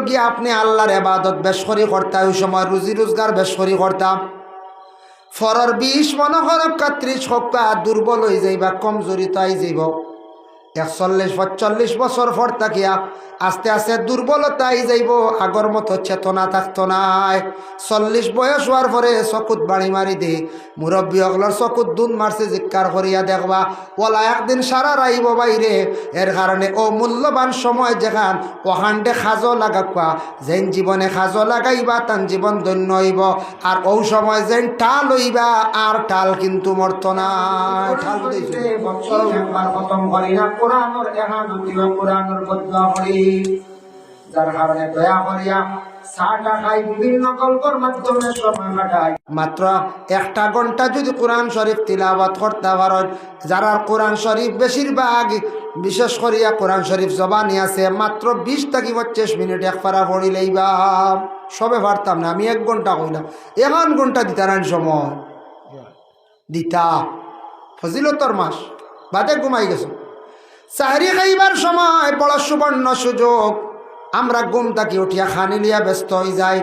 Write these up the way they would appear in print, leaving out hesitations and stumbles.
গিয়ে আপনি আল্লাহর ইবাদত বেশ করে করতাম, ওই সময় রুজি রোজগার বেশ করে করতাম। ফরর 20 মনে হয় 31 হোক দুর্বল হয়ে যাইবা, কমজোরি তাই যাইব। 41-45 বছর পর থাকিয়া আস্তে আস্তে দুর্বলতাই যাইব, আগর মতো চেতনা থাকতো নাই। 40 বয়স হওয়ার পরে চকুত বাড়ি মারি দে, মুরব্বী হকলর চকুত দুন মারছে, জিজ্ঞার করিয়া দেখবা ওলা একদিন সারা রাইব বাইরে। এর কারণে ও মূল্যবান সময় যেখান ওখানটে খাজো লাগাবা, যেন জীবনে খাজো লাগাইবা তান জীবন ধন্য হইব। আর ও সময় যেন টাল হইবা, আর টাল কিন্তু মরত না। ঠাল খতম করি না কোরআনের এহাদতি ও কোরআনের বদলা করি, যার কারণে দয়া করিয়া সাটা খাই বিভিন্ন গল্পের মাধ্যমে সময় কাটাই। মাত্র 1 ঘন্টা যদি কোরআন শরীফ তিলাওয়াত করতে পারেন, যারা কোরআন শরীফ বেশিরভাগ বিশেষ করিয়া কোরআন শরীফ জবানি আছে, মাত্র 20 থেকে 25 মিনিট এক পারা পড়িলেইবা সবে পারতাম না। আমি 1 ঘন্টা কইলাম, 1 ঘন্টা দিতারান সময় দিতা। ফজিলতর মাস বাদে ঘুমাই গেছো। সাহরি খাইবার সময় বড় সুবর্ণ সুযোগ, আমরা ঘুম থাকি উঠিয়া খানি লিয়া ব্যস্ত হয়ে যাই।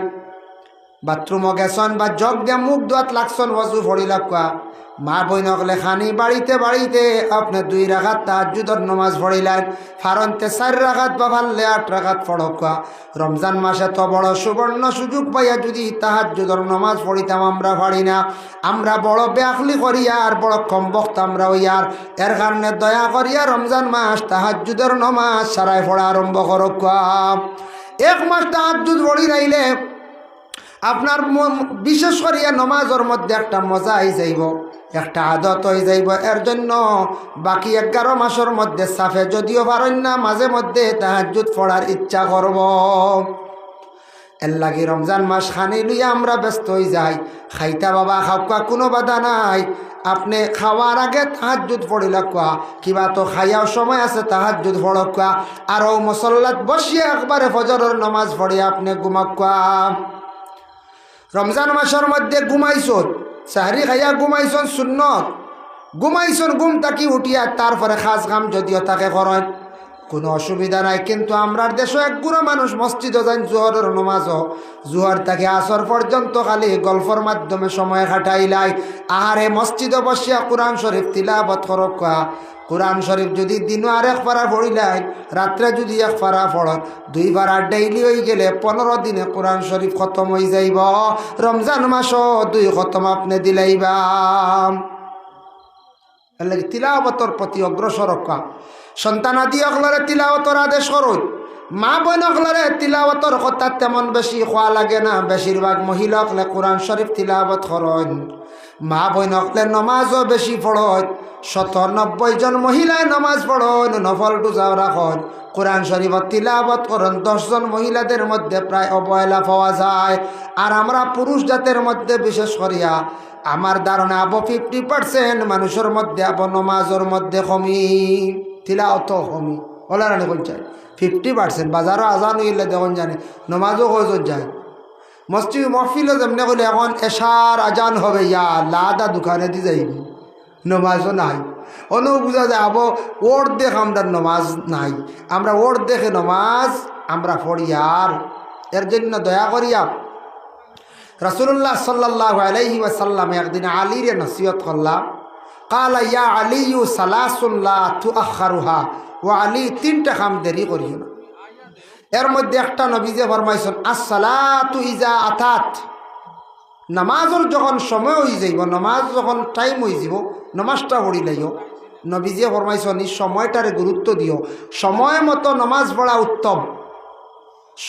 বাথরুমও গেছন বা জগ দিয়া মুখ ধোয়াত লাগছন, ওয়াজু ফড়িলা কোয়া মা বই নকলে খানি বাড়িতে বাড়িতে আপনি 2 রাকাত তাহাজ্জুদের নামাজ পড়িলেন, ফারন্তে 4 রাকাত বা ভাললে 8 রাকাত পড়কা। রমজান মাসে তো বড় সুবর্ণ সুযোগ পাইয়া যদি তাহাজ্জুদের নামাজ পড়িতাম, আমরা পারি না। আমরা বড় বেআখলি করিয়া আর বড় কম বক্ত আমরা হইয়ার। এর কারণে দয়া করিয়া রমজান মাস তাহাজ্জুদের নামাজ সারাই পড়া আরম্ভ করকা। 1 মাস তাহাজ্জুদ পড়ি রাইলে আপনার বিশেষ করিয়া নমাজের মধ্যে একটা মজা হয়ে যাইব, একটা আদত হয়ে যাইব। এর জন্য বাকি 11 মাসের মধ্যে সাফে যদিও পারেন না, মাঝে মধ্যে তাহাজ্জুদ পড়ার ইচ্ছা করব। এর লাগি রমজান মাস খানি লইয়া আমরা ব্যস্ত হয়ে যাই। খাইতা বাবা খাওয়া কোনো বাধা নাই, আপনি খাওয়ার আগে তাহাজ্জুদ পড়িলা কোয়া, কিবা তো খাইয়াও সময় আছে তাহাজ্জুদ পড়ক কোয়া। আর ও মুসল্লাত বসিয়া একবারে ফজরের নামাজ পড়িয়া আপনি ঘুমাক কোয়া। রমজান মাসের মধ্যে ঘুমাইছন, সাহরি খাইয়া ঘুমাইছন সুন্নত, ঘুমাইছন, ঘুম তাকি উঠিয়া তারপরে খাস কাম যদিও তাকে করেন কোনো অসুবিধা নাই। কিন্তু আমরার দেশে একগুলো মানুষ মসজিদে যান জোহরের নমাজও, জোহর থেকে আসর পর্যন্ত খালি গল্পর মাধ্যমে সময় কাটাইলাই। আহারে মসজিদে বসিয়া কোরআন শরীফ তিলাওয়াত করক। কোরআন শরীফ যদি দিনও আর 1 পারা পড়িলাই, রাত্রে যদি 1 পারা পড়ত, 2 পারা ডেইলি হয়ে গেলে 15 দিনে কোরআন শরীফ খতম হয়ে যাইব। রমজান মাসও 2 খতম আপনি দিলাইবা। তিলাওয়াতর প্রতি অগ্রসর হওয়া, সন্তানাদি অকলরে তিলাওয়াতর আদেশ করুন। মা বোন অকলরে তিলাওয়াতর কথা তেমন বেশি খোয়া লাগে না, বেশিরভাগ মহিলা অকলে কোরআন শরীফ তিলাওয়াত করেন। মা বোন অকলে নমাজও বেশি পড়ন। 90 জন মহিলায় নমাজ পড়ন, নফল রোজাও রাখেন, কোরআন শরীফত তিলাওয়াত করেন। 10 জন মহিলাদের মধ্যে প্রায় অবহেলা পাওয়া যায়। আর আমরা পুরুষ জাতের মধ্যে বিশেষ করিয়া আমার ধারণা 50% মানুষের মধ্যে নমাজের মধ্যে কমি, তিলাওয়াত কমি। ওলা রানি কোন চাই 50%। বাজারও আজান হইলে দেখুন জানে নমাজও কয়জন যায়। মসজিদ মহফিলও যেমনি করলে এখন এশার আজান হবে, ইয়া লাদা দোকানে দিয়ে যাইব, নমাজও নাই। অনেও বোঝা যায় আবো ওর দেখ আমরা নমাজ নাই, আমরা ওর দেখে নমাজ আমরা পড়ি। আর এর জন্য দয়া করিয়া রাসূলুল্লাহ সাল্লাল্লাহু আলাইহি ওয়াসাল্লাম একদিন আলীরে নসিহত করলাম। কালা ইয়া আলিয়ু সালাসুন লা তুআখারুহা, ও আলী 3টা কাম দেরি করিও না। এর মধ্যে একটা নবীজি ফরমাইছেন আসসালাতু ইজা আতাত, নামাজের যখন সময় হয়ে যাইব, নামাজ যখন টাইম হয়ে যাব, নামাজটা পড়ি লাইও। নবীজি ফরমাইছেন এই সময়টারে গুরুত্ব দিও, সময় মতো নামাজ পড়া উত্তম।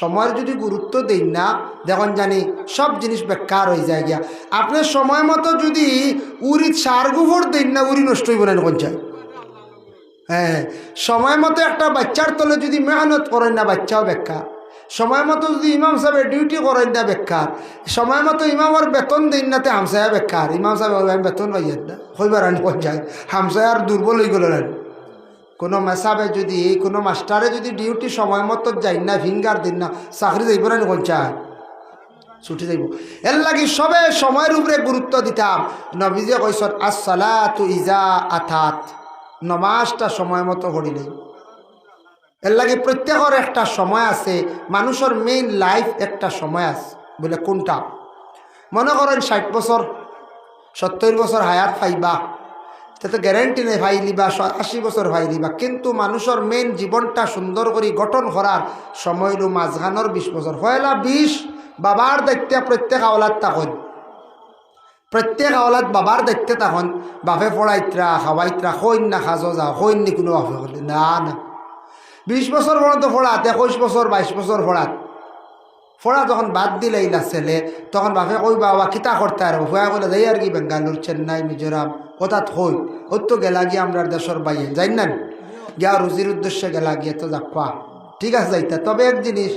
সময়ের যদি গুরুত্ব দেই না, দেখুন জানি সব জিনিস বেকার হয়ে যায় গিয়া। আপনি সময় মতো যদি উড়িত সার গোবর দেন না, উড়ি নষ্ট হইব না কোন চাই। হ্যাঁ, সময় মতো একটা বাচ্চার তলে যদি মেহনত করেন না, বাচ্চাও বেকার। সময় মতো যদি ইমাম সাহেবের ডিউটি করেন না, বেকার। সময় মতো ইমামের বেতন দিন না, তে হামসায়া বেকার। ইমাম সাহেব আমি বেতন পাইয়েন না, হইবার আনি কোন যায়, হামসায়ার দুর্বল হয়ে গেল। কোনো মেসাবে যদি কোনো মাস্টারে যদি ডিউটি সময় মতো যাই না, ফিঙ্গার দিন না, চাকরি যাইব না কোন চায়, ছুটি যাইব। এর লাগি সবে সময়ের উপরে গুরুত্ব দিতাম। নবীজি কইছেন আসসালাতু ইজা আতাত, নমাজটা সময় মতো পড়িলেই। এর লাগে প্রত্যেকের একটা সময় আছে, মানুষের মেইন লাইফ একটা সময় আছে। বলে কোনটা? মনে করেন 60 বছর 70 বছর হায়াত পাইবা, তাতে গ্যারেন্টি নেই ভাইলিবা 80 বছর ভাইলিবা, কিন্তু মানুষের মেইন জীবনটা সুন্দর করে গঠন করার সময় হলো মাঝখানোর 20 বছর। পয়লা 20 বাবার দেখতে প্রত্যেক আওলাদ তখন, প্রত্যেক আওলাদ বাবার দেখতে তখন বাপে পড়াইত্রা খাওয়াইত্রা হইন না খাজো যাও হইন নি কোনো বাপে বলে না না 20 বছর পর্যন্ত পড়াত, 21 বছর 22 বছর পড়াত, পড়া যখন বাদ দিলে ইলা ছেলে তখন বাপে কই বাবা কিতা করতে আর হুয়া বলে যাই আর কি বেঙ্গালুর চেন্নাই মিজোরাম হঠাৎ হই ওই তো গেলা গিয়ে আমরা দেশের বাইরে যাই না গিয়া রুজির উদ্দেশ্যে গেলা গিয়ে তো যাপা ঠিক আছে যাইতা। তবে এক জিনিস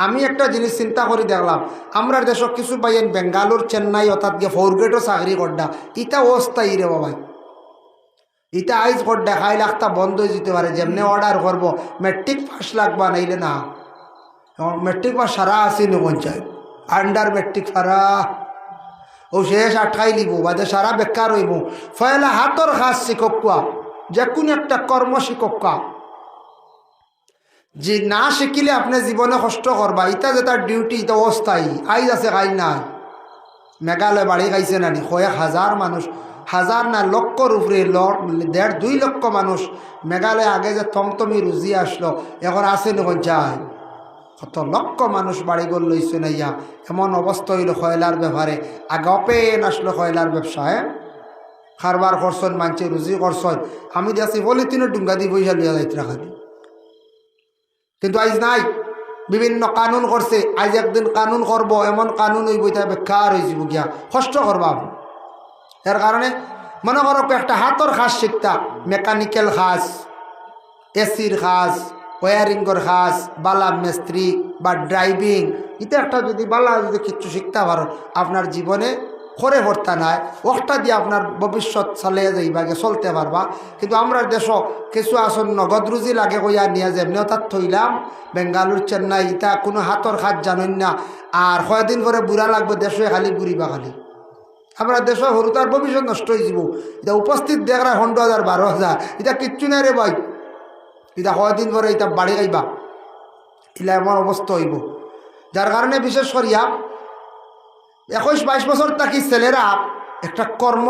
আমি একটা জিনিস চিন্তা করে দেখলাম, আমরা দেশক কিছু বাইন বেঙ্গালুর চেন্নাই অর্থাৎ গিয়ে 4 গ্রেডও চাকরি করডা, ইটা অস্থায়ী রে বাবাই, ইটা আইজ করডা খাই লাখটা বন্ধ হয়ে যেতে পারে। যেমনি অর্ডার করবো মেট্রিক পাস লাগবা নাইলে না, মেট্রিক পাস সারা আসেনি পঞ্চায়েত আন্ডার মেট্রিক সারা ও শেষ আটকাই লিব বাদে সারা বেকার হইব। ফয়লা হাতর কাজ শিক্ষকা, যে কোনো একটা কর্ম শিক্ষকা যে না শিখিলে আপনি জীবনে কষ্ট করবা, ইটা যে তার ডিউটি এটা অস্থায়ী, আইজ আছে খাই নাই। মেঘালয় বাড়ি খাইছে নানি কয়েক হাজার মানুষ, হাজার না লক্ষর উপরে 1.5-2 লক্ষ মানুষ মেঘালয় আগে যে থমথমি রুজি আসলো এখন আসে নি যায় কত লক্ষ মানুষ বাড়িঘর লইছে না ইয়া। এমন অবস্থা হইল কয়লার ব্যাপারে, আগে অপেন আসলো কয়লার ব্যবসায় কারবার করছেন মানছে রুজি করছেন, আমি দেখছি বলি তিনও ডুঙ্গা দিয়ে পয়সা লিয়া যাইতে রাখা দিই, কিন্তু আইজ নাই। বিভিন্ন কানুন করছে, আজ একদিন কানুন করব এমন কানুন হইব এটা বেকার হয়ে যাব গিয়া কষ্ট করবা। এর কারণে মনে করো একটা হাতর কাজ শিখতা, মেকানিক্যাল কাজ, এসির কাজ, ওয়ারিংয়ের কাজ, বালা মিস্ত্রি বা ড্রাইভিং, এটা একটা যদি বালা যদি কিছু শিখতে পারো আপনার জীবনে করে ভর্তা নাই ওটা দিয়ে আপনার ভবিষ্যৎ চালিয়ে যাইবা চলতে পারবা। কিন্তু আমরা দেশ কিছু আসন নগদ রুজি লাগে কইয়া নিয়ে যেমনি তার থইলাম বেঙ্গালুর চেন্নাই ইটা কোনো হাতর কাজ জানেন না, আর কয়দিন পরে বুড়া লাগবে দেশে খালি বুড়িবা খালি। আমরা দেশ সরু তার ভবিষ্যৎ নষ্ট হয়ে যাব। এটা উপস্থিত দেখরা 15,000 12,000 এটা কিচ্ছু নাই রে ভাই, এটা কয়দিন পরে এটা বাড়ি গাইবা, ইলা এমন অবস্থা হইব। যার কারণে বিশেষ করিয়া 21-22 বছর থাকি ছেলেরা একটা কর্ম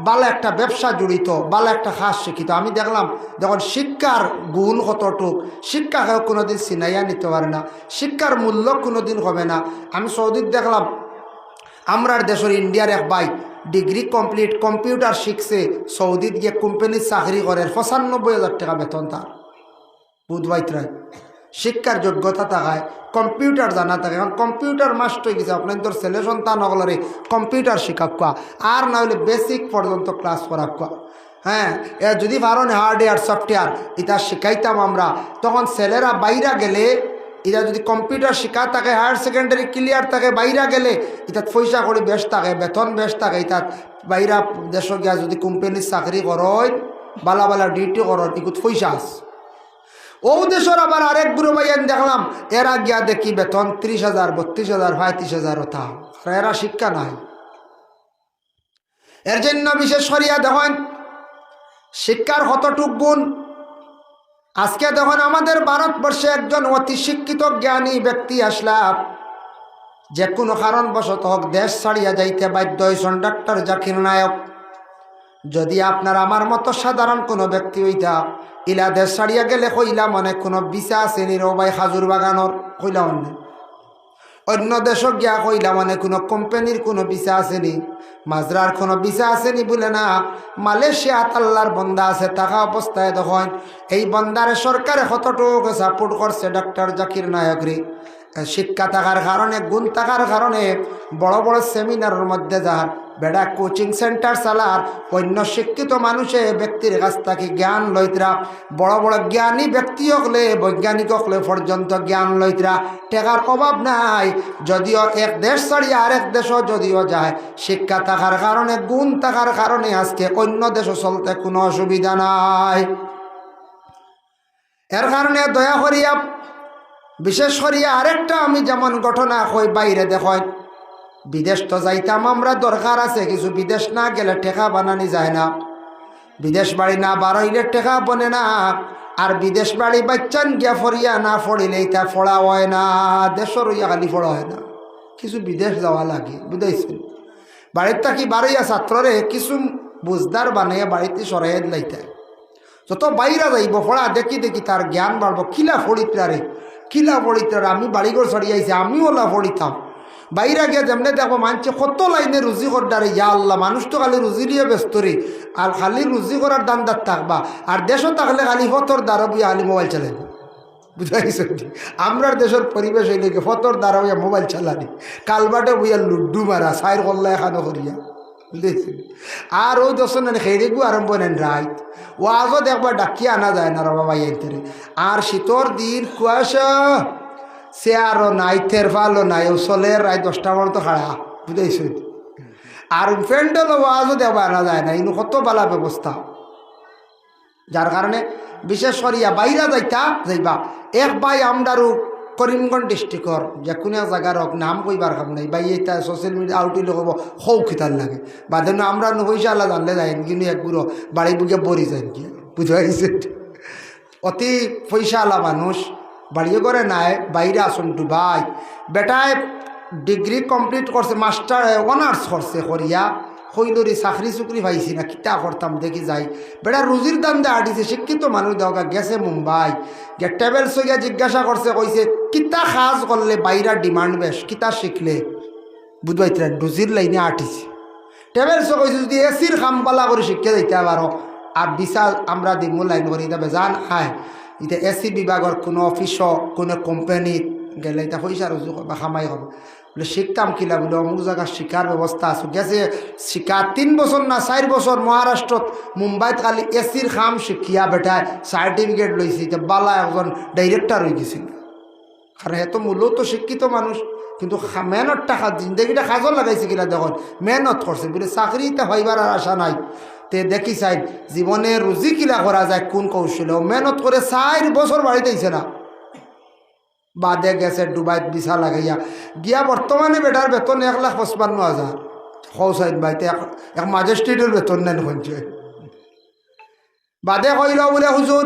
বালা একটা ব্যবসা জড়িত, বালা একটা কাজ শিক্ষিত। আমি দেখলাম যখন শিক্ষার গুণ কতটুক, শিক্ষাকে কোনোদিন চিনাইয়া নিতে পারে না, শিক্ষার মূল্য কোনোদিন হবে না। আমি সৌদিত দেখলাম আমরার দেশের ইন্ডিয়ার এক ভাই ডিগ্রি কমপ্লিট কম্পিউটার শিখছে, সৌদিত গিয়ে কোম্পানির চাকরি করে 95,000 টাকা বেতন তার। বুধবাইতরায় শিক্ষার যোগ্যতা থাকায় কম্পিউটার জানা থাকে, এখন কম্পিউটার মাস্ট হয়ে গেছে। আপনার তোর ছেলে সন্তান হলে কম্পিউটার শিখাক্কা আর না হলে বেসিক পর্যন্ত ক্লাস করাক্কা। হ্যাঁ, যদি পারেন হার্ডওয়্যার সফটওয়্যার এটা শিখাইতাম আমরা, তখন ছেলেরা বাইরা গেলে এটা যদি কম্পিউটার শিখা থাকে, হায়ার সেকেন্ডারি ক্লিয়ার থাকে, বাইরা গেলে এটা পয়সা করে বেশ থাকে, বেতন বেশ থাকে। এটা বাইরা দেশ গিয়া যদি কোম্পানির চাকরি করয় বালা বালা ডিউটি করো এগুলো পয়সা আছে। ও দেশের আবার আরেক বুড়ো ভাইয়ান দেখলাম এরা গিয়া দেখি বেতন 30,000 32,000 35,000 ওঠা, আর এরা শিক্ষা নাই। এর জন্য বিশেষ করিয়া দেখেন শিক্ষার কতটুক গুণ। আজকে দেখুন আমাদের ভারতবর্ষে একজন অতি শিক্ষিত জ্ঞানী ব্যক্তি আসলা, যে কোনো কারণবশত হোক দেশ ছাড়িয়া যাইতে বাধ্য হয়েছেন ডাক্তার জাকির নায়ক। যদি আপনার আমার মতো সাধারণ কোনো ব্যক্তি হইতা ইলা দেশ ছাড়িয়া গেলে কইলা মনে কোনো ভিসা আছে নি ভাই খাজুর বাগানোর কইলা অন্য দেশক গিয়া কইলা মানে কোনো কোম্পানির কোনো ভিসা আসেনি, মাজরার কোনো ভিসা আসেনি বলে না। মালয়েশিয়াত আল্লাহর বন্দা আছে, থাকা অবস্থায় দেখেন এই বন্দারে সরকারে কতটুকু সাপোর্ট করছে ডাক্তার জাকির নায়করে। শিক্ষা থাকার কারণে গুণ থাকার কারণে বড় বড় সেমিনারের মধ্যে যার বেড়া কোচিং সেন্টার চালার অন্য শিক্ষিত মানুষে ব্যক্তির কাছ থেকে জ্ঞান লইতরা, বড় বড় জ্ঞানী ব্যক্তি হলে বৈজ্ঞানিক হলে পর্যন্ত জ্ঞান লইতরা, টেকার অভাব নাই। যদিও এক দেশ ছাড়িয়ে আরেক দেশও যদিও যায়, শিক্ষা থাকার কারণে গুণ থাকার কারণে আজকে অন্য দেশও চলতে কোনো অসুবিধা নাই। এর কারণে দয়া করিয়া বিশেষ করিয়া আরেকটা আমি যেমন ঘটনা কই বাইরে দেখেন বিদেশ তো যাইতাম আমরা দরকার আছে কিছু, বিদেশ না গেলে টেকা বানানি যায় না, বিদেশ বাড়ি না বাড়াইলে টেকা বনে না। আর বিদেশ বাড়ি বাচ্চান গিয়া ফরিয়া না ফড়িলে এটা ফড়া হয় না, দেশর ইয়া খালি ফড়া হয় না, কিছু বিদেশ যাওয়া লাগে, বুঝাইছেন? বাড়ির থাকি বাড়িয়া ছাত্ররে কিছু বুঝদার বানাইয়া বাড়িতে সরাইয়া দিলাইতে, যত বাইরা যাইব ফড়া দেখি দেখি তার জ্ঞান বাড়বো। কিলা ফড়িতারে, কিলা ফড়িতারে, আমি বাড়িঘর ছড়িয়াইছি, আমিও ওলা ফড়িতাম। বাইরা গিয়ে যেমনি দেখো মানছে কত লাইনে রুজি করডারে, ইয়া আল্লাহ, মানুষ তো খালি রুজি নিয়ে ব্যস্ত রে, আর খালি রুজি করার দান্দার থাকবা, আর দেশও থাকলে খালি ফতর দ্বারা বইয়া খালি মোবাইল চালাইব, বুঝাইছেন? আমরার দেশের পরিবেশ হইলে ফতর দ্বারা বইয়া মোবাইল চালানি, কালবাটে বইয়া লুড্ডু মারা, সাইর কল্লা এখানো করিয়া, বুঝেছেন? আর ওই দর্শন খেড়েগু আরম্ভ নেন রাইত, ও আজও দেখবার ডাকিয়ে আনা যায় না রবা ভাই আইতে। আর শীতর দিন কুয়াশা, সে আরও নাই, থেরফালও নাই, ও চলের রায় 10টা পর্যন্ত খাড়া, বুঝাইছেন? আর ফ্রেন্ডের আজও দেখবা আনা যায় না, ইনু কত বালা ব্যবস্থা। যার কারণে বিশেষ করিয়া বাইরা যাইবা। এক ভাই আমরারও করিমগঞ্জ ডিস্ট্রিক্টর যে কোনো এক জায়গার হোক, নাম কইবার খাম নাই, ভাই এটা সোশ্যাল মিডিয়া আউটিল হব সৌ খিতার লাগে, বাদে আমরা পয়সা আল্লাহ জানলে যায় কিন্তু একগুলো বাড়ি বুকে বরি যায় কি, বুঝতে পারছে? অতি পয়সা আলা মানুষ, বাড়িয়ে করে নাই, বাইরে আসুন ভাই। বেটায় ডিগ্রি কমপ্লিট করছে, মাস্টার অনার্স করছে, করিয়া হইলরি চাকরি চুকরি পাইছি না, কিতা করতাম দেখি যাই। বেটা রুজির দাম দিয়ে আটিছে, শিক্ষিত মানুষ দেওয়া গেছে মুম্বাই, গে টেবেল সইয়া জিজ্ঞাসা করছে, কইছে কিতা কাজ করলে বাইরা ডিমান্ড বেশ, কিতা শিখলে, বুঝবাইতে রুজির লাইনে আটিছে। টেবেল সো কইছে যদি এসির খামপালা করে শিক্ষা দিতে পারো আর বিশাল আমরা দিমু লাইন করি, তবে জান আয় এটা এসি বিভাগের কোনো অফিস কোনো কোম্পানিত গেলে এটা পয়সা রুজু বা খামাই হবে, বলে শিখতাম কিলা, বলে অমুক জায়গার শিক্ষার ব্যবস্থা আছে, গেছে শিক্ষা 3 বছর না 4 বছর মহারাষ্ট্রত মুম্বাইত খালি এসির খাম শিখিয়া বেটায় সার্টিফিকেট লইছে, এটা বালা একজন ডাইরেক্টর হয়ে গেছিল। কারণ এত মূলত শিক্ষিত মানুষ, কিন্তু মেহনত টাকা জিন্দগিটা কাজও লাগাইছে কিনা দেখুন, মেহনত করছে, বলে চাকরিটা হইবার আর আশা নাই। তে দেখি চাই জীবনে রুজি কিলা করা যায়, কোন কৌশলে মেহনত করে 4 বছর বাড়িতে আইছে না, বাদে গেছে ডুবাইত বিছা লাগাইয়া গিয়া। বর্তমানে বেটার বেতন 1,55,000, খৌসাইদ বাইতে এক ম্যাজিস্ট্রেটের বেতন নেন শুনছে। বাদে কইল বলে হুজুর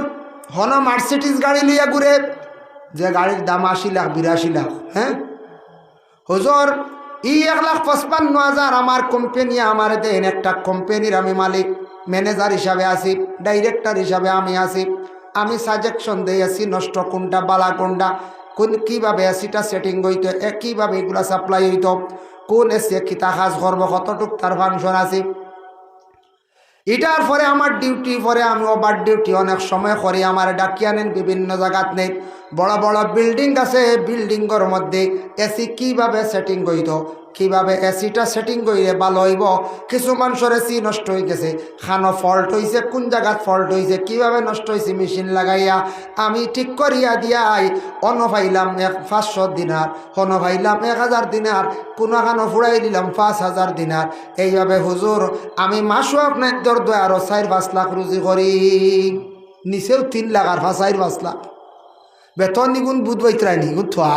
হন মার্সিডিজ গাড়ি লিয়া ঘুরে, যে গাড়ির দাম 80 লাখ 82 লাখ, হ্যাঁ হুজুর ই 1,55,000 আমার কোম্পানি আমার দেন, একটা কোম্পানির আমি মালিক, ম্যানেজার হিসাবে আছি, ডাইরেক্টর হিসাবে আমি আছি, আমি সাজেকশন দিয়েছি নষ্ট কোনটা বালা কোনটা, কোন কীভাবে এসিটা সেটিং হইতো, কীভাবে এগুলা সাপ্লাই হইতো, কোন এসি কিতা কাজ করবো, কতটুক তার ফাংশন আছে। এটার পরে আমার ডিউটি, পরে আমি ওভার ডিউটি অনেক সময় করি, আমার ডাকিয়ে আনেন বিভিন্ন জায়গাত নেই, বড় বড় বিল্ডিং আছে, বিল্ডিংয়ের মধ্যে এসি কীভাবে সেটিং হইতো, কীভাবে এসিটা সেটিং করিলে ভালো হইব। কিছু মানুষের এসি নষ্ট হয়ে গেছে, খানো ফল্ট হয়েছে, কোন জায়গাত ফল্ট হয়েছে, কীভাবে নষ্ট হয়েছে, মেশিন লাগাইয়া আমি ঠিক করিয়া দিয়াই। অন্য ভাইলাম 500 দিনার, অন্য ভাইলাম 1000 দিনার, কোনো খানো ফুড়াই দিলাম 5000 দিনার। এইভাবে হুজুর আমি মাসও আপনার দরদয় আরও 4-5 লাখ রুজি করি, নিচেও 3 লাখ আর 4-5 লাখ বেতন নিগুণ বুধ বৈতরাই নিগুণ থা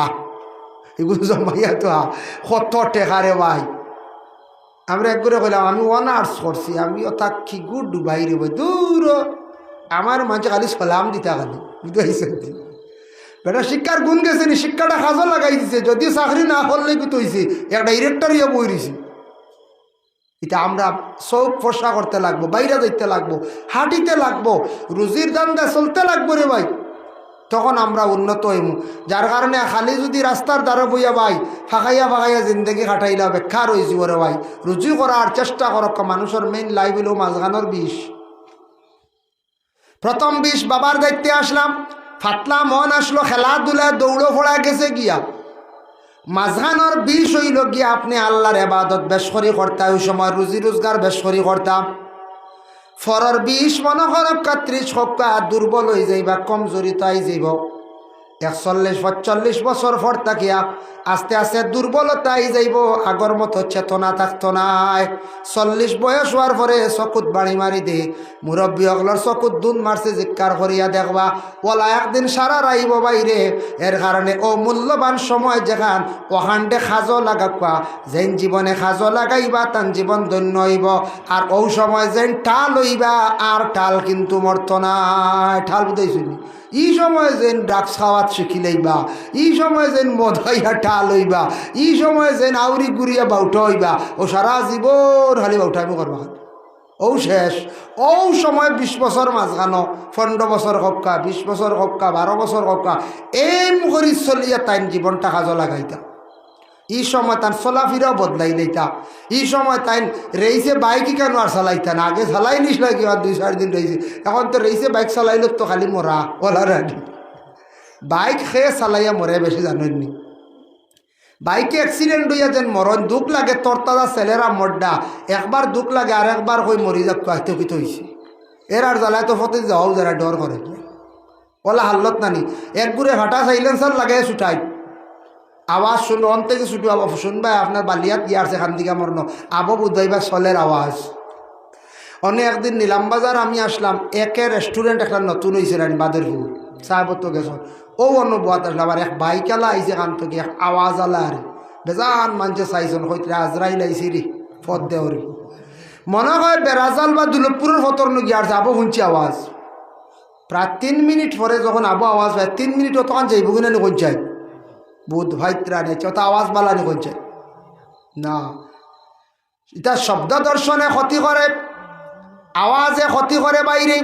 এগুলো জমাইয়া তো কত টেকারে ভাই। আমরা একবারে কইলাম আমি অনার্স করছি, আমি ওটা কি গুড ডুবাই রে ভাই, দূর আমার মাঝে খালি সালাম দিতে খালি, বুঝতে পারছেন? বেটা শিক্ষার গুণ গেছে নি, শিক্ষাটা কাজও লাগাই দিছে, যদি চাকরি না করলে কি তৈছে একটা ডিরেক্টর ইয়ে বই রয়েছে। এটা আমরা চোখ ফসা করতে লাগবো, বাইরে যাইতে লাগবো, হাঁটিতে লাগবো, রুজির দান্দা চলতে লাগবো রে ভাই, তখন আমরা উন্নত হইম। যার কারণে খালি যদি রাস্তার দ্বারা বইয়া ভাই ফাঁকাইয়া জিন্দগি কাটাইলা বেকার হয়েছি ওরে ভাই। রুজি করার চেষ্টা করক, মানুষের মেইন লাইফ হইল মাঝখানোর বিষ। প্রথম বিষ বাবার দেখতে আসলাম, ফাতলা মন আসলো, খেলাধুলা দৌড়ো ফোড়া গেছে গিয়া। মাঝখানোর বিষ হইল গিয়া আপনি আল্লাহর ইবাদত বেশ করি করতা, ওই সময় রুজি রোজগার বেশ করি করতাম। ফরর বিষ মনে করক 31 সপ্তাহ দুর্বল হয়ে যাইবা, কমজোরি তো আই যাইব। 41-45 বছর পর থাকিয়া আস্তে আস্তে দুর্বলতাই যাইব, আগর মতো চেতনা থাকতো নাই। 40 বয়স হওয়ার পরে চকুত বাড়ি মারি দে মুরব্বী অগলর চকুত দুন মারছে, জিজ্ঞার করিয়া দেখবা ওলা একদিন সারা রাইব বাইরে। এর কারণে ও মূল্যবান সময় যেখান ওখানটে খাজো লাগাবা, যেন জীবনে খাজো লাগাইবা তান জীবন ধন্য হইব। আর ও সময় যেন টাল হইবা, আর টাল কিন্তু মরত নাই। ঠাল বুঝাইছি এই সময় যেন ড্রাগস খাওয়াত শিখিলেইবা, এই সময় যেন মদ খাইয়া টাল হইবা, এই সময় যেন আউরি গুড়িয়া বাউটা হইবা, ও সারা জীবন খালি বাউটামি করবা। ও শেষ ও সময় 20 বছর মাঝখানো 15 বছর হক্কা, 20 বছর হক্কা, 12 বছর হক্কা, এম করি চলিয়া তাইন জীবনটা কাজে লাগাইতা। এই সময় তার চলাফিরাও বদলাই লইতা। এই সময় তাই রেইসে বাইকই কেন আর চালাইতা না, আগে চালাই নিস না কি 2-4 দিন রয়েছে, এখন তো রেইসে বাইক চালাইল তো খালি মরা ওলা রানি। বাইক খেয়ে চালাইয়া মরে বেশি জানেননি। বাইকে অ্যাক্সিডেন্ট হইয়া যেন মরণ দুঃখ লাগে, তরতাজা ছেলেরা মড্ডা একবার দুঃখ লাগে আর একবার কই মরি যাক কাহিতে কিত হয়েছে। এর আর জ্বালায় তো ফতে যাও যারা ডর করে ওলা হাল্লত নানি এক গুড়ে ফাটা সাইলেন্সার লাগে ছুটাই আওয়াজ শুনলো অন থেকে ছুটু আবো শুনবা আপনার বালিয়াত গিয়ারছে খান দিকে মরণ আবো বুঝাইবা চলের আওয়াজ। অনেক একদিন নিলামবাজার আমি আসলাম, একে রেস্টুরেন্ট একটা নতুন হয়েছে রানি বাদেরপুর সাহেবত গেছ, ও অন্য বোয়াত আসলাম আর এক বাইকালা আইসে খান থেকে এক আওয়াজ আলা আর বেজান মানছে চাইছেন হইতে আজরাইল আইসি রে ফত দেওরি মনে হয় বেড়াজাল বা দুলভপুরের ফতর গিয়ার আবো শুনছি আওয়াজ। প্রায় 3 মিনিট পরে যখন আবো আওয়াজ হয় 3 মিনিটও তখন যাইব কিনা কোন চাই বুধ ভাইত্রা নেই চতা আওয়াজ বালানি করছে না। এটা শব্দ দর্শনে ক্ষতি করে, আওয়াজে ক্ষতি করে বাইরে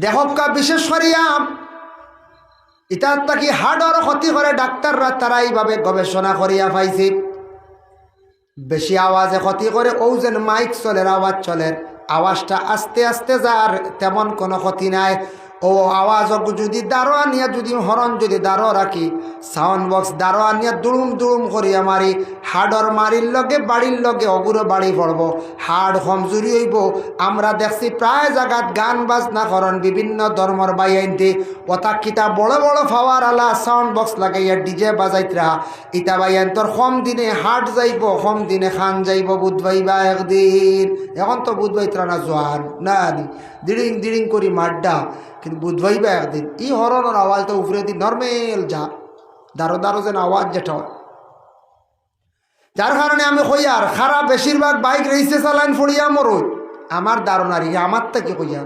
দেহকা বিশেষ করিয়া এটা তাকে হার্টর ক্ষতি করে। ডাক্তাররা তারা এইভাবে গবেষণা করিয়া পাইছে বেশি আওয়াজে ক্ষতি করে। ও যেন মাইক চলের আওয়াজ চলের আওয়াজটা আস্তে আস্তে যার তেমন কোনো ক্ষতি নাই। ও আওয়াজ যদি দাঁড়ো আনিয়া যদি হরণ যদি দাঁড়ো রাখি সাউন্ড বক্স দাঁড়ো আনিয়া দুড়ুম দুড়ুম করিয়া মারি হাড়র মারির লগে বাড়ির লগে অগুরো বাড়ি পড়ব, হাড় কমজোরি হইব। আমরা দেখছি প্রায় জায়গাত গান বাজনা করন বিভিন্ন ধর্মর বাইয়াইনতে ওটা কিতা বড় বড় ফাওয়ার আলা সাউন্ড বক্স লাগাইয়া ডিজে বাজাইতরা ইটা বাইয়ান তোর কম দিনে হাট যাইব, কম দিনে খান যাইব বুধবাইবা একদিন। এখন তো বুধবাইতরা না জোয়ান না দিড়িং দিড়িং করি মাড্ডা, কিন্তু বুধবাইবা একদিন এই হরণের আওয়াজটা উপরে দি নর্মেল যা দারো দারো যেন আওয়াজ যেটা হয়। যার কারণে আমি কইয়া আর খারাপ বেশিরভাগ বাইক রেসে চালান ফড়িয়া মরই আমার দারোনারি আমার থেকে কইয়া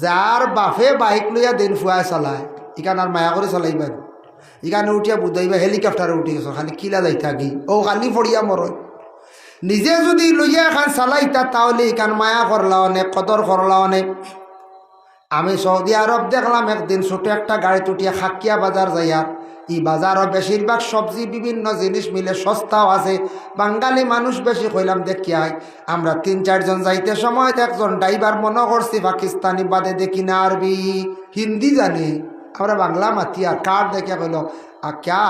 যার বাফে বাইক লইয়া দিন ফুয়ায় চালায় ইখান আর মায়া করে চালাইবেন, ইখানে উঠিয়া বুধাইবা হেলিকপ্টারে উঠি গেছ খালি কিলা যাই থাকি ও খালি ফড়িয়া মরই। নিজে যদি লইয়া এখান চালাইতা তাহলে ইখান মায়া করলা অনেক কদর করলা অনেক। আমি সৌদি আরব দেখলাম একদিন ছোটো একটা গাড়ি উঠিয়া খাকিয়া বাজার যাইয়ার এই বাজারও বেশিরভাগ সবজি বিভিন্ন জিনিস মিলে সস্তাও আছে, বাঙালি মানুষ বেশি কইলাম দেখিয়াই। আমরা 3-4 জন যাইতে সময় একজন ড্রাইভার মনে করছি পাকিস্তানি বাদে দেখি না আরবি হিন্দি জানে, আমরা বাংলা মাতি আর কার্ড দেখে কইল क्या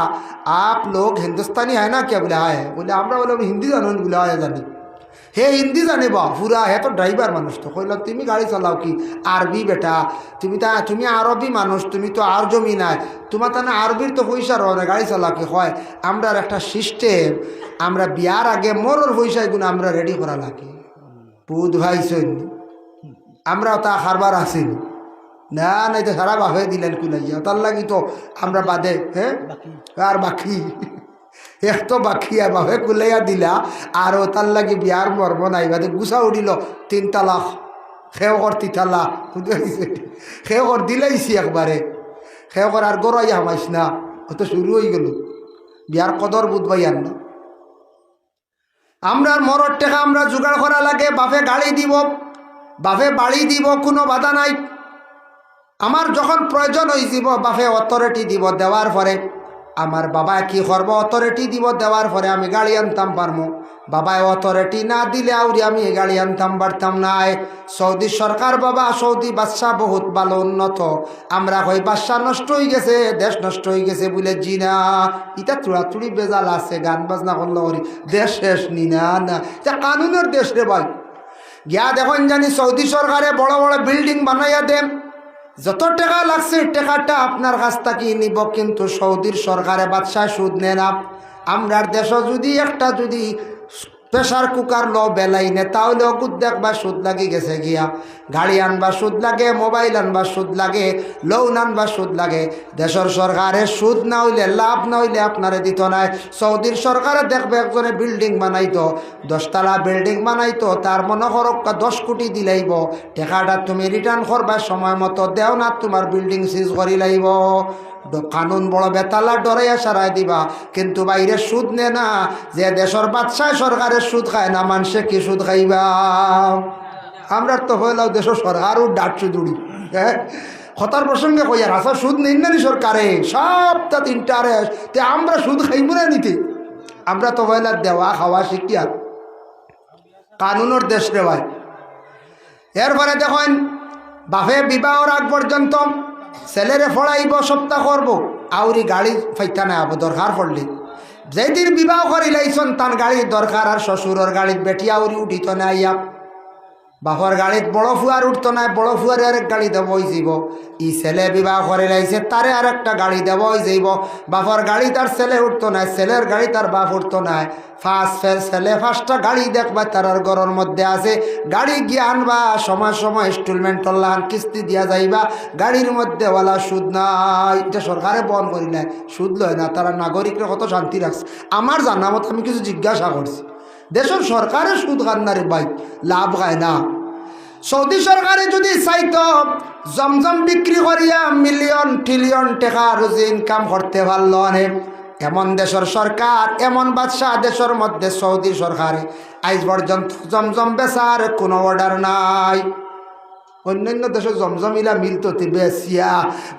आप लोग हिंदुस्तानी है ना क्या, बोले हाँ है, बोले আমরা বলে হিন্দি জানো, বলে হয় জানি হে হিন্দি জানে বা পুরা হে তো ড্রাইভার মানুষ। তো কইল তুমি গাড়ি চালাও কি আরবি বেটা, তুমি আরবি মানুষ, তুমি তো আর জমি নাই তোমার তা না আরবির তো পয়সা রয়ে গাড়ি চালাও কি হয়। আমরা একটা সিস্টেম আমরা বিয়ার আগে মরর পয়সা এগুলো আমরা রেডি করা লাগে বুধ ভাই সৈন্য আমরা তা হারবার আসিনি না নাই তো সারা বাফে দিলেন কুলাইয়া তার লাগি তো আমরা বাদে হ্যাঁ আর বাকি এক তো বাকি আর বাপে কুলাইয়া দিলা আর ও তার লাগি বিয়ার মর্ম নাই বাদে গুছা উঠিল 3 তালাক খেও কর 3 তালাক খেও কর দিলাইছি একবারে খেও কর আর গড়াইয়া হামাইস না ও তো শুরু হয়ে গেল বিয়ার কদর বুধবাই আর না। আমরা মরর টেকা আমরা জোগাড় করা লাগে, বাপে গাড়ি দিব বাপে বাড়ি দিব কোনো বাধা নাই। আমার যখন প্রয়োজন হয়ে যাব বাপে অথরিটি দিব, দেওয়ার পরে আমার বাবা কি করব অথরিটি দিব, দেওয়ার পরে আমি গাড়ি আনতাম পারবো। বাবায় অথরিটি না দিলে আউরি আমি গাড়ি আনতাম পারতাম নাই। সৌদি সরকার বাবা সৌদি বাদশাহ বহুত ভালো উন্নত, আমরা কই বাদশাহ নষ্ট হয়ে গেছে দেশ নষ্ট হয়ে গেছে বলে জি না, এটা তুড়াতুড়ি বেজাল আছে গান বাজনা করলো দেশ শেষ নি না না এটা কানুনের দেশ রে ভাই। গিয়া দেখুন জানি সৌদি সরকারে বড় বড় বিল্ডিং বানাইয়া দেন, যত টাকা লাগছে টাকাটা আপনার কাছ থেকে নিব, কিন্তু সৌদির সরকারে বাদশাহ সুদ নেন। আমরার দেশ যদি একটা যদি প্রেশার কুকার লো বেলাই নে, তাহলে অগুদ দেখবা সুদ লাগি গেছে গিয়া। গাড়ি আনবা সুদ লাগে, মোবাইল আনবা সুদ লাগে, লোন আনবা সুদ লাগে। দেশের সরকারে সুদ না হইলে, লাভ না হইলে আপনারে দিত নাই। সৌদির সরকারে দেখবে একজনে বিল্ডিং বানাইতো, 10তলা বিল্ডিং বানাইতো, তার মনে করক 10 কোটি দিলাইব, টাকাটা তুমি রিটার্ন করবা সময় মতো দেও না, তোমার বিল্ডিং সিজ করি লাইব। কানুন বড় বেতালা ডরাইয়া সারাই দিবা, কিন্তু বাইরে সুদ নে না। যে দেশের বাদশাহ সরকারের সুদ খায় না, মানুষে কি সুদ খাইবা? আমরা তো হইলাও দেশের সরকারও ডাট সুদুড়ি। হ্যাঁ, হতার প্রসঙ্গে কইয়ার আসা সুদ নেই না সরকারে, সবটা 3টা তে আমরা সুদ খাইব না নিতে। আমরা তো হইলা দেওয়া খাওয়া শিখিয়া কানুনের দেশ রে ভাই। এরপরে দেখেন বাপে বিবাহর আগ পর্যন্ত ছেলেরে ফড়াইব, সপ্তাহ করব, আউরি গাড়ি ফাইতা না আবো দরকার পড়লে। যেদিন বিবাহ করিলাইছন তার গাড়ির দরকার, আর শ্বশুরের গাড়িত বেটি আউরি উঠিত না, ইয়া বাপর গাড়িত বড় ফুয়ার উঠতো না, বড় ফুয়ারে আরেক গাড়ি দেবই যাইব। ই ছেলে বিবাহ করে লাইছে, তারে আরেকটা গাড়ি দেবই যাইব। বাপর গাড়ি তার ছেলে উঠতো না, ছেলের গাড়ি তার বাপ উঠতো না। ছেলে 5টা গাড়ি দেখবা তার ঘরের মধ্যে আছে। গাড়ি গিয়ে আনবা, সময় সময় ইনস্টলমেন্ট করলাম, কিস্তি দিয়া যাইবা। গাড়ির মধ্যে ওলা সুদ নাই, এটা সরকারে বন্ধ করি নাই, সুদ লয় না। তারা নাগরিকরা কত শান্তি রাখছে। আমার জানা মতো আমি কিছু জিজ্ঞাসা করছি, দেশের সরকারের সুদ কান্নারে ভাই লাভ খায় না। সৌদি সরকারে যদি চাইতো জমজম বিক্রি করিয়া মিলিয়ন ট্রিলিয়ন টাকা রোজি ইনকাম করতে পারল অনেক। এমন দেশের সরকার, এমন বাদশাহ দেশের মধ্যে সৌদি সরকারে আজ পর্যন্ত জমজম বেচার কোনো অর্ডার নাই। অন্যান্য দেশে জমজমিলা মিলতো বেসিয়া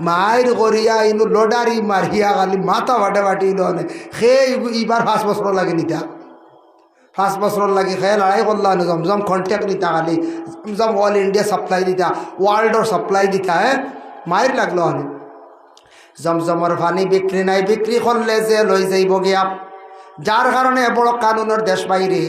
মায়ের করিয়া ইনু লডারি মারিয়া খালি মাথা বাটে বাটিল অনেক। সেই এবার 5 বছর লাগে নিতা, 5 বছর লাগে খেয়ে লড়াই করল জমজম কন্ট্যাক্ট নিতা, খালি জমজম অল ইন্ডিয়া সাপ্লাই দিতা, ওয়ার্ল্ডর সাপ্লাই দিতা। হ্যাঁ, মায়ের লাগলো অনেক। জমজমর পানি বিক্রি নাই, বিক্রি করলে যে লই যাইব গিয়া। যার কারণে বড় কানুনের দেশ বাইরে।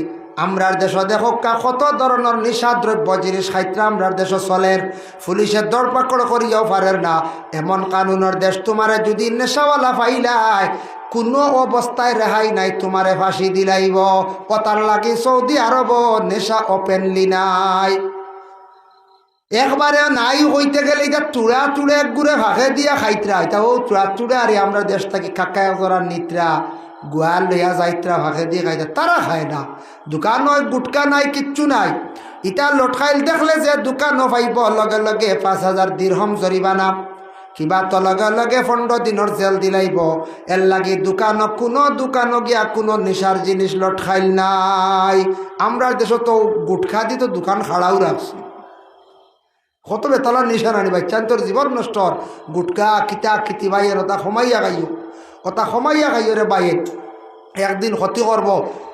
আমরার দেশ দেখো কত ধরনের নিশা দ্রব্য জিনিস খাইতে আমরার দেশ চলের, পুলিশের দরপাকড় করিয়াও পারের না। এমন কানুনের দেশ, তোমারে যদি নেশাওয়ালা পাইলাই কোনো অবস্থায় রেহাই নাই, তোমারে ফাঁসি দিলাইব। কথার লাগি সৌদি আরব নেশা ওপেনলি নাই, একবারে নাই হইতে গেলে এটা চূড়া চূড়ে এক গুড়ে ভাগে দিয়া খাইতরা। এটা ও চূড়া চূড়ে আর আমরা দেশ থেকে কাকায় করার নিত্রা গোয়াল লইয়া যাইত্রা ভাগে দিয়ে খাইতে, তারা খায় না। দোকান নয়, গুটকা নাই, কিচ্ছু নাই। ইটা লটকাইল দেখলে যে দোকানও পাইব লগে লগে 5,000 দিরহম জরিমানা, কিবা তো লগে লগে 15 দিনের জেল দিলাইব। এর লাগি দোকানও কোনো দোকানও গিয়া কোনো নেশার জিনিস লটকাইল নাই। আমরা দেশে তো গুটখা দি তো দোকান খাড়াও রাখছি, কত বেতলা নিশা নানি বাচ্চান তোর জীবন নষ্ট। গুটকা কিতা খিতি বাইয়ের ওটা সমাইয়া গাইও, ওটা সমাইয়া গাইও রে বাইয়ে, একদিন ক্ষতি করব।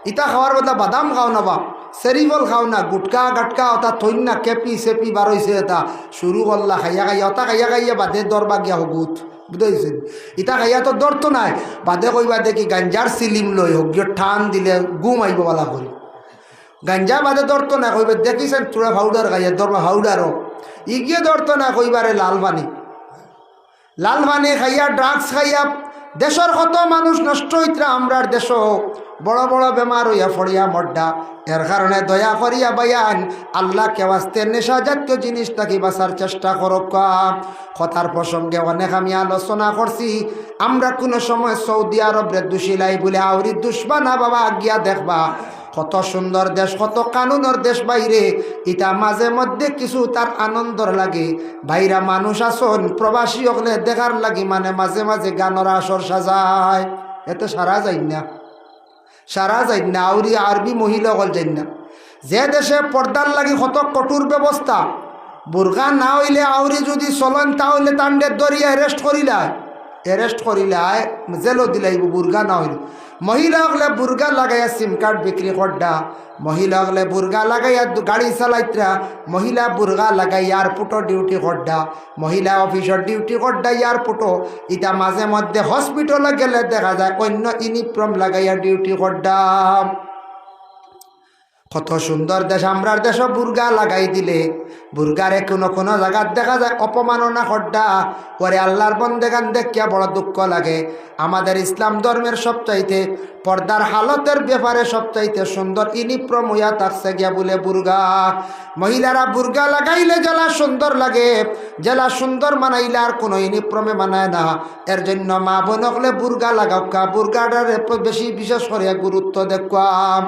ইটা খাওয়ার বদলা বাদাম খাও না, বা সেরিবল খাও না, গুটকা গাটকা ওটা থইন না, কেপি সেপি বারইছে এটা শুরু করলা খাইয়া খাইয়া, ওটা খাইয়া খাইয়া বাদে দরবা গিয়া হগুত, বুঝাইছেন? ইটা খাইয়া তো দর তো নাই, বাদে কইবা দেখি গাঞ্জার সিলিম লই হোক গিয়ে ঠান দিলে গুম আইব বালা করি। গাঞ্জা বাদে দর তো না কইবা দেখিছেন চূড়া পাউডার খাইয়া দরবা পাউডারও ইগিয়ে দর তো না কইবারে লাল পানি খাইয়া ড্রাগস খাইয়া দেশের কত মানুষ নষ্ট হইতরা। আমরার দেশ বড় বড় বেমার হইয়া ফড়িয়া মড্ডা। এর কারণে দয়া করিয়া বায়ান আল্লাহ কেওয়াস্তে নেশা জাতীয় জিনিস থাকি বাঁচার চেষ্টা করক। কথার প্রসঙ্গে অনেক আমি আলোচনা করছি, আমরা কোনো সময় সৌদি আরবের দোষিলাই বলে আউরি দুশ্বা না বাবা, গিয়া দেখবা কত সুন্দর দেশ, কত কানুনের দেশ বাইরে। এটা মাঝে মধ্যে কিছু তার আনন্দর লাগে। বাইরা মানুষ আসন প্রবাসী হলে দেখার লাগি মানে মাঝে মাঝে গানের আসর সাজায়, এতে সারা যাই না, সারা যাই না। আউরি আরবি মহিলা হল যাই না। যে দেশে পর্দার লাগি কত কঠোর ব্যবস্থা, বুর্গা না হইলে আউরি যদি চলেন তাহলে তান্ডে দরিয়া এরেস্ট করিলায় জেলও দিলাইব বুর্গা না হইলে। মহিলা হলে বুর্গা লাগাইয়া সিম কার্ড বিক্রি করডা, মহিলা হলে বুর্গা লাগাইয়া গাড়ি চালাইতরা, মহিলা বুর্গা লাগাই এয়ারপোর্টও ডিউটি করডা, মহিলা অফিসর ডিউটি করডা এয়ারপোর্টও। এটা মাঝে মধ্যে হসপিটালে গেলে দেখা যায় অন্য ইউনিফর্ম লাগাইয়া ডিউটি করডা। কত সুন্দর দেশ, আমরার দেশ বুর্গা লাগাই দিলে বুর্গারে কোনো কোনো জায়গার দেখা যায় অপমাননা খড্ডা ওরে আল্লাহর বন্দেগান দেখিয়া বড় দুঃখ লাগে। আমাদের ইসলাম ধর্মের সবচাইতে পর্দার হালতের ব্যাপারে সবচাইতে সুন্দর ইউনিফর্ম হইয়া থাকছে গিয়া বলে বুর্গা। মহিলারা বুর্গা লাগাইলে জেলা সুন্দর লাগে, জেলা সুন্দর মানাইলে আর কোনো ইউনিফর্মে মানায় না। এর জন্য মা বোন হলে বুর্গা লাগাওকা, বুর্গাটার বেশি বিশেষ করে গুরুত্ব দেখুয়াম।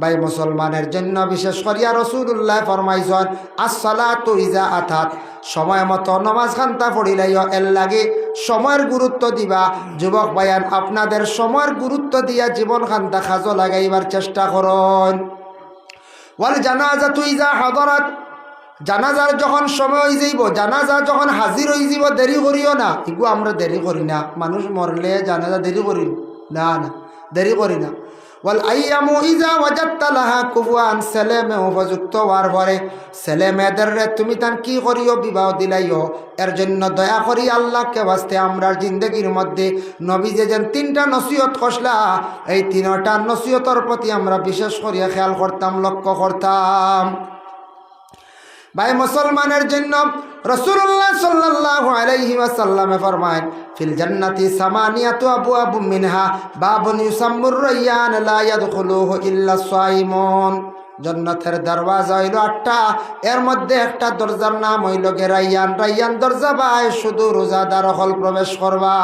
ভাই মুসলমানের জন্য বিশেষ করিয়া রাসূলুল্লাহ ফরমাইছেন আসসালাতু ইজা আতাত, সময় মতো নামাজ খান্তা পড়িলাইও, এর লাগে সময়ের গুরুত্ব দিবা। যুবক ভাইয়ান, আপনাদের সময়ের গুরুত্ব দিয়া জীবন খান্তা কাজে লাগাইবার চেষ্টা করুন। ওয়াল জানাজাতু ইজা হাদারাত, জানাজার যখন সময় হয়ে যাইব, জানাজা যখন হাজির হয়ে যাব, দেরি করিও না। এগুলো আমরা দেরি করি না, মানুষ মরলে জানাজা দেরি করি না, না দেরি করি না। ওয়াল আইয়ামু ইজা ওয়াজাদতা লাহা কুফুয়ান, ছেলে মেয়ে উপযুক্ত হওয়ার পরে ছেলে মেয়েদের তুমি তান কি করিও, বিবাহ দিলাইও। এর জন্য দয়া করি আল্লাহকে বাস্তে আমরা জিন্দগির মধ্যে নবী যে যেন 3টা নসিহত কষলা, এই 3টা নসিহতের প্রতি আমরা বিশেষ করিয়া খেয়াল করতাম, লক্ষ্য করতাম। ভাই মুসলমানের জন্য রাসূলুল্লাহ সাল্লাল্লাহু আলাইহি ওয়াসাল্লামে ফরমায় ফিল জান্নাতি সামানিয়াতু আবওয়াবুম মিনহা বাবুন ইউসাম্মুর রায়্যান লা ইয়াদখুলুহু ইল্লা সাইমুন। জান্নাতের দরওয়াজা হইল 8টা, এর মধ্যে একটা দরজার নাম হইল রায়্যান। রায়্যান দরজা বাই শুধু রোজাদার হল প্রবেশ করবা।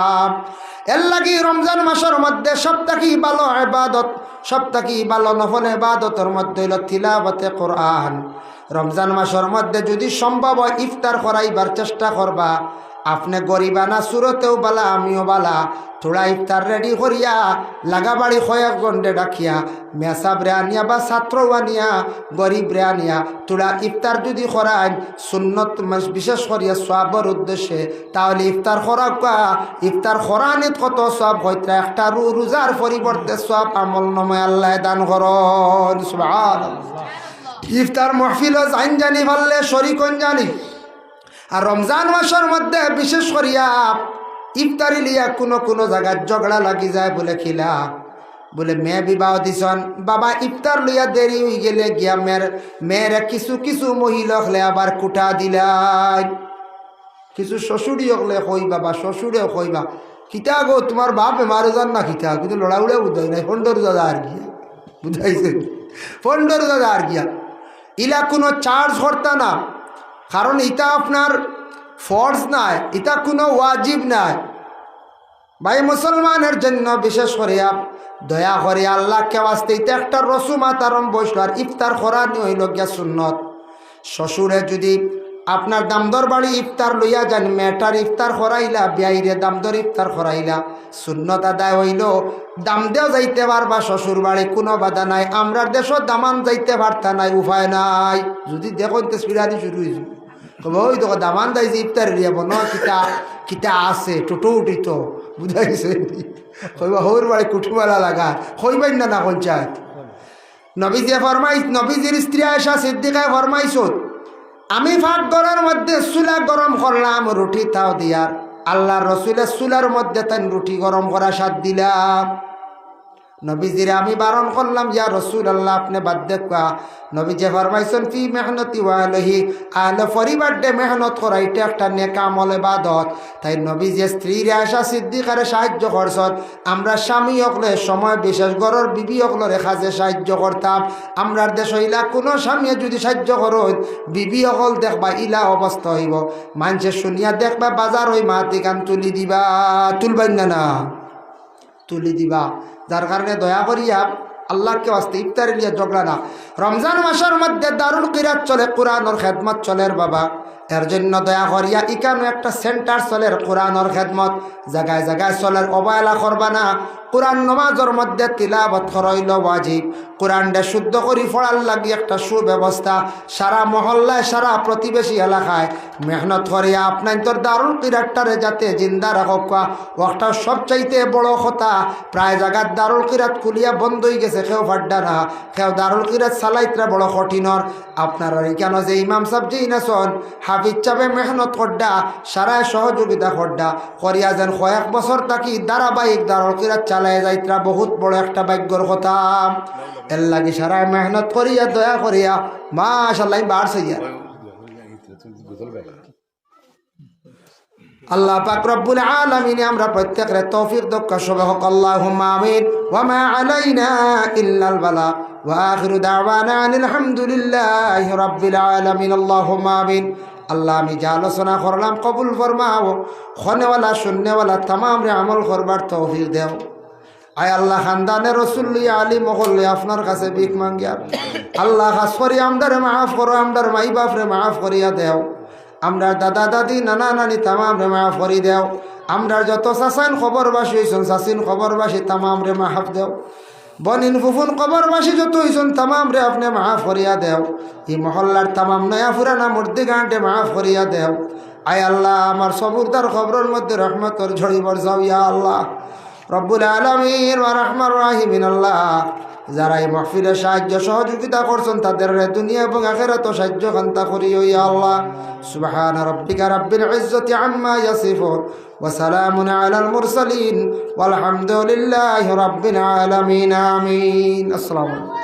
এর লাগি রমজান মাসের মধ্যে সবথেকে ভালো ইবাদত, সবথেকে ভালো নফল ইবাদতের মধ্যে হইল তিলাওয়াতে কোরআন। রমজান মাসের মধ্যে যদি সম্ভব হয় ইফতার করাইবার চেষ্টা করবা। আপনি গরিবা না সুরতেও বালা, আমিও বালা, থোড়া ইফতার রেডি করিয়া লাগাবাড়ি কয়েকজনকে ডাকিয়া মেসাবরে আনিয়া বা ছাত্রও আনিয়া গরিবরে আনিয়া থোড়া ইফতার যদি করান সুন্নত বিশেষ করিয়া সওয়াবের উদ্দেশ্যে, তাহলে ইফতার করা ইফতার করানিত কত সওয়াব হইতা, একটা রোজার পরিবর্তে সওয়াব আমল নামায় আল্লাহ দান করুন। সুবহানাল্লাহ। ইফতার মাহফিল জান জানি ভাললে শরীকন জানি। আর রমজান মাসের মধ্যে বিশেষ করিয়া ইফতারি লিয়া কোনো কোনো জায়গায় ঝগড়া লাগি যায়। বলে খিলা বলে মেয়ে বিবাহ দিছন, বাবা ইফতার লইয়া দেরি হয়ে গেলে গিয়া মেয়েরা কিছু কিছু মহিলা হলে আবার কুটা দিলাই। কিছু শ্বশুরি হলে কইবা বা শ্বশুরেও কইবা কিতা গো তোমার বাপ বেমারে যান না খিতা, কিন্তু লড়া উড়ে বুঝাই নাই, ফন্ডর দাদা আর গিয়া বুঝাইছে, ফন্ডর দাদা আর গিয়া ইলা কোনো চার্জ করতা না, কারণ এটা আপনার ফরজ নাই, এটা কোনো ওয়াজিব নাই। ভাই মুসলমানের জন্য বিশেষ করে দয়া করে আল্লাহকে বাস্তে এটা একটা রসুমাত আরম্ভ বসল। আর ইফতার করা নিয়ে হইল গিয়া সুন্নত। শ্বশুরে যদি আপনার দামদর বাড়ি ইফতার লইয়া যান, মেয়েটার ইফতার করাইলা, বিয়াইরে দামদর ইফতার করাইলা, সুন্নত আদায় হইল। দামদেও যাইতে পারবা শ্বশুর বাড়ি, কোনো বাধা নাই। আমরার দেশও দামান যাইতে পারতা নাই, উপায় নাই। যদি দেখো বিরানি শুরু হয়েছে ওই দেখো দামান দাইছে ইফতার লিয়া বন কিতা কিতা আছে টোটো উঠিত বুঝাইছে কইবা হৌর বাড়ি কুঠুমালা লাগা কইবেন না না পঞ্চায়েত। নবীজি ফরমাইছ, নবীজির স্ত্রী আয়েশা সিদ্দিকায় ফরমাইছত, আমি ফাঁক ঘরের মধ্যে চুলা গরম করলাম, রুটি তাও দিয়ার আল্লাহর রসুলের চুলার মধ্যে তাই রুটি গরম করা স্বাদ দিলাম। নবীজিরে আমি বারণ করলাম, ইয়া রসুল আল্লাহ আপনি বাদ দেখা। নবীজি ফরমাইছেন ফি মেহনতি ওয়ালহি, আহলে পরিবার ডে মেহনত করা এটা একটা নেক আমল ইবাদত। তাই নবীজি স্ত্রীরে আয়েশা সিদ্দিকারে সাহায্য করছেন। আমরা স্বামী হকলে সময় বিশেষ ঘরের বিবি হকলের কাজে সাহায্য করতাম। আমরার দেশ ইলা কোনো স্বামী যদি সাহায্য করেন, বিবি হকল দেখবা ইলা অবস্থা হইব, মানুষের শুনিয়া দেখবা বাজার হই মাতি গান তুলি দিবা, তুলবেন না তুলি দিবা। যার কারণে দয়া করিয়া আল্লাহকে বাস্তে ইফতারি লিয়া ঝগড়া না। রমজান মাসের মধ্যে দারুল কিরাত চলে, কোরআনের খেদমত চলের বাবা। এর জন্য দয়া করিয়া ইকানো একটা সেন্টার চলের কোরআনের খেদমত, জায়গায় জায়গায় চলের, অবহেলা করবা না। কোরআন নমাজের মধ্যে তিলাবত করইল ওয়াজিব। কোরআনটা শুদ্ধ করি পড়ার লাগি একটা সুব্যবস্থা। সারা মহল্লায় সারা প্রতিবেশী এলাকায় মেহনত করিয়া আপনার তোর দারুল কিরাতটারে যাতে জিন্দা রাখক, ওটা সবচাইতে বড় কথা। প্রায় জায়গার দারুল কিরাত খুলিয়া বন্ধ হয়ে গেছে, কেউ ফাড্ডা না, কেউ দারুল কিরাত চালাইতরা বড় কঠিনর। আপনারা কেন যে ইমাম সাহেব যে ইনাসন হাফিজ চাপে মেহনত করডা, সারায় সহযোগিতা করডা করিয়া যেন কয়েক বছর থাকি ধারাবাহিক দারুল কিরাত চালায় যাইত্রা বহুত বড় একটা ভাগ্যর কথা। এর লাগি সারা মেহনত করিয়া দয়া করিয়া মাশাআল্লাহ বাড়ছে ইয়া আল্লাহ পাক রব্বুল আলামিন আমরা প্রত্যেকের তৌফিক দক্ষ সবে হোক আল্লাহুম্মা আমিন ওয়া মা আলাইনা ইল্লাল বালা ওয়া আখিরু দাওয়ানা আলহামদুলিল্লাহি রাব্বিল আলামিন আল্লাহুম্মা আমিন। আল্লাহ আমি যা আলোচনা করলাম কবুল ফরমাও, খনেওয়ালা শূন্যওয়ালা তামাম রে আমল করবার তৌফিক দেও। আয় আল্লাহ খানদানে রসুল্লি আলী মহল্লে আপনার কাছে ভিক মাঙ্গিয়া আল্লাহ খাস করি আমদারে মাফ করো, আমদার মাই বাপরে মাফ করিয়া দেও, আমরা দাদা দাদি নানা নানি তামাম রে মাফ করি দেও, আমরা যত চাচাইন খবরবাসী হয়েছেন চাচিন খবরবাসী তামাম রে মাফ দেও, বনিন ফুফুন খবরবাসী যত হয়েছেন তামাম রে আপনি মাফ করিয়া দেও, এই মহল্লার তামাম নয়া ফুরানা মূর্তি গাঁটে মাফ করিয়া দেও। আয় আল্লাহ আমার সবুরদার খবরের মধ্যে রহমতর ঝড়ি বরসাও ইয়া আল্লাহ রব্বুল আলামিন ওয়া রাহমার রাহিমিন। আল্লাহ যারা এই মাহফিলে সাহায্য সহযোগিতা করছেন তাদের দুনিয়া এবং আখিরাতে সাহায্য কান্তা করিও ইয়া আল্লাহ। সুবহান রাব্বিকা রাব্বিল ইজ্জাতি আম্মা ইয়াসিফুন ওয়া সালামুন আলাল মুরসালিন ওয়াল হামদুলিল্লাহি রাব্বিল আলামিন। আমিন। আসসালামু আলাইকুম।